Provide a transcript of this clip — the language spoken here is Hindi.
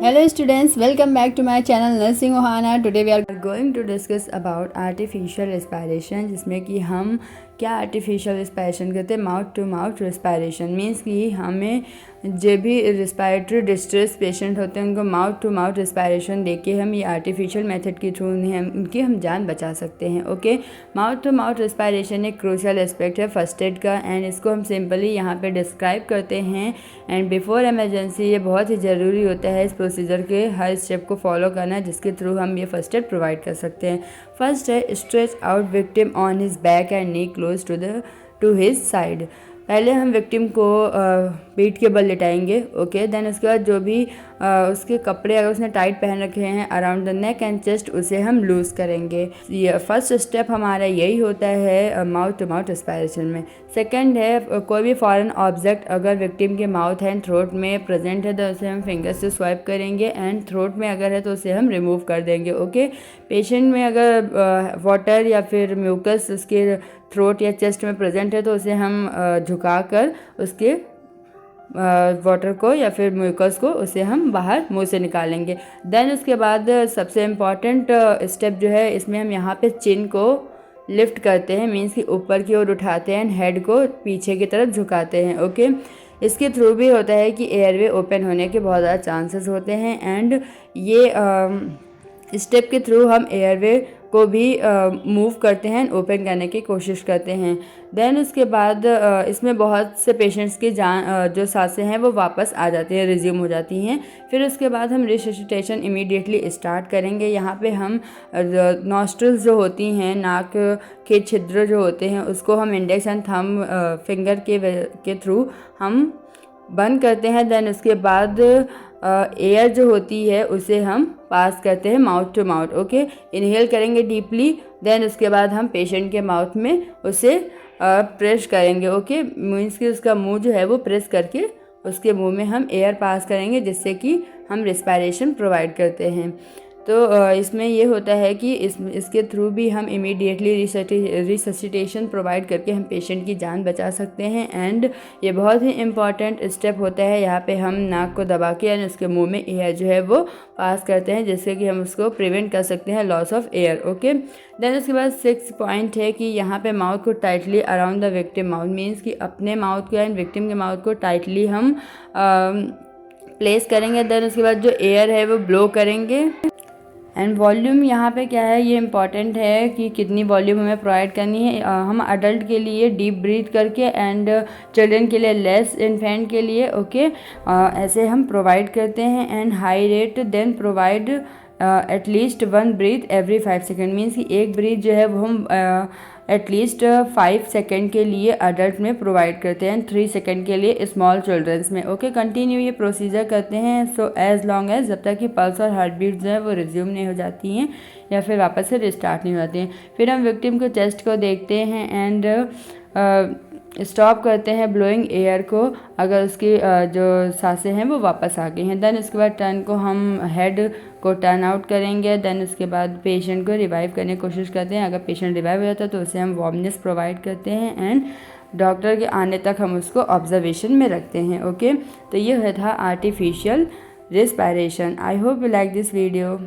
Hello students, welcome back to my channel Nursing Ohana. Today we are going to discuss about artificial respiration, जिसमें कि हम क्या आर्टिफिशियल रिस्पायरेशन कहते हैं, mouth to mouth respiration. Means कि हमें जो भी रिस्पायरेटरी डिस्ट्रेस पेशेंट होते हैं उनको माउथ टू माउथ रिस्पायरेशन देके हम ये आर्टिफिशियल मेथड के थ्रू उनकी हम जान बचा सकते हैं। Okay, mouth to mouth respiration एक क्रूशियल एस्पेक्ट है फर्स्ट एड का, एंड इसको हम सिंपली यहाँ पे डिस्क्राइब करते हैं। एंड बिफोर इमरजेंसी ये बहुत ही ज़रूरी होता है इस प्रोसीजर के हर स्टेप को फॉलो करना, जिसके थ्रू हम ये फर्स्ट एड प्रोवाइड कर सकते हैं। फर्स्ट है stretch out victim on his back and knee close to his side. पहले हम विक्टिम को पीठ के बल लिटाएंगे। ओके, देन उसके बाद जो भी उसके कपड़े अगर उसने टाइट पहन रखे हैं around the neck and chest उसे हम लूज़ करेंगे। ये फर्स्ट स्टेप हमारा यही होता है माउथ टू माउथ रिस्पायरेशन में। सेकंड है कोई भी फॉरेन ऑब्जेक्ट अगर विक्टिम के माउथ एंड थ्रोट में प्रेजेंट है तो उसे हम फिंगर से स्वाइप करेंगे, एंड थ्रोट में अगर है तो उसे हम रिमूव कर देंगे। ओके, पेशेंट में अगर वाटर या फिर म्यूकस उसके थ्रोट या चेस्ट में प्रेजेंट है तो उसे हम झुकाकर उसके वाटर को या फिर म्यूकस को उसे हम बाहर मुंह से निकालेंगे। देन उसके बाद सबसे इम्पॉर्टेंट स्टेप जो है इसमें हम यहाँ पे चिन को लिफ्ट करते हैं, मीन्स कि ऊपर की ओर उठाते हैं, हेड को पीछे की तरफ झुकाते हैं। ओके, इसके थ्रू भी होता है कि एयरवे ओपन होने के बहुत ज़्यादा चांसेस होते हैं, एंड ये स्टेप के थ्रू हम एयरवे को भी मूव करते हैं, ओपन करने की कोशिश करते हैं। देन उसके बाद इसमें बहुत से पेशेंट्स की जो सांसें हैं वो वापस आ जाती हैं, रिज्यूम हो जाती हैं। फिर उसके बाद हम रिससिटेशन इमीडिएटली स्टार्ट करेंगे। यहाँ पे हम नॉस्ट्रल्स जो होती हैं, नाक के छिद्र जो होते हैं, उसको हम इंडेक्स एंड थंब फिंगर के थ्रू हम बंद करते हैं। देन उसके बाद एयर जो होती है उसे हम पास करते हैं mouth to mouth. Okay, inhale करेंगे डीपली, देन उसके बाद हम पेशेंट के माउथ में उसे प्रेस करेंगे। ओके, मीन्स कि उसका मुंह जो है वो प्रेस करके उसके मुंह में हम एयर पास करेंगे, जिससे कि हम रिस्पायरेशन प्रोवाइड करते हैं। तो इसमें ये होता है कि इसके थ्रू भी हम इमीडिएटली रिससिटेशन प्रोवाइड करके हम पेशेंट की जान बचा सकते हैं। एंड ये बहुत ही इम्पॉर्टेंट स्टेप होता है। यहाँ पे हम नाक को दबा के यानी उसके मुंह में एयर जो है वो पास करते हैं, जिससे कि हम उसको प्रिवेंट कर सकते हैं loss of air. Okay, then उसके बाद 6 पॉइंट है कि यहाँ पे माउथ को tightly around the victim mouth, means कि अपने माउथ को एंड विक्टिम के माउथ को टाइटली हम प्लेस करेंगे। देन उसके बाद जो एयर है वो ब्लो करेंगे। एंड वॉल्यूम यहाँ पे क्या है, ये इम्पॉर्टेंट है कि कितनी वॉल्यूम हमें प्रोवाइड करनी है। हम अडल्ट के लिए डीप ब्रीथ करके एंड चिल्ड्रन के लिए लेस, इन्फेंट के लिए ओके ऐसे हम प्रोवाइड करते हैं। And high rate then provide at least 1 breath every 5 second, means कि एक ब्रीथ जो है वो हम एटलीस्ट 5 सेकेंड के लिए अडल्ट में प्रोवाइड करते हैं, 3 सेकेंड के लिए स्मॉल चिल्ड्रंस में। ओके, कंटिन्यू ये प्रोसीजर करते हैं सो एज लॉन्ग एज जब तक कि पल्स और हार्ट बीट जो है वो रिज्यूम नहीं हो जाती हैं या फिर वापस से रिस्टार्ट नहीं हो जाती हैं। फिर हम विक्टिम को चेस्ट को देखते हैं एंड स्टॉप करते हैं ब्लोइंग एयर को अगर उसकी जो सांसें हैं वो वापस आ गई हैं। देन उसके बाद टर्न को हम हेड को टर्न आउट करेंगे। देन उसके बाद पेशेंट को रिवाइव करने की कोशिश करते हैं। अगर पेशेंट रिवाइव हो जाता है तो उसे हम वार्मनेस प्रोवाइड करते हैं एंड डॉक्टर के आने तक हम उसको ऑब्जर्वेशन में रखते हैं। ओके, तो ये था artificial respiration. I hope you like this video.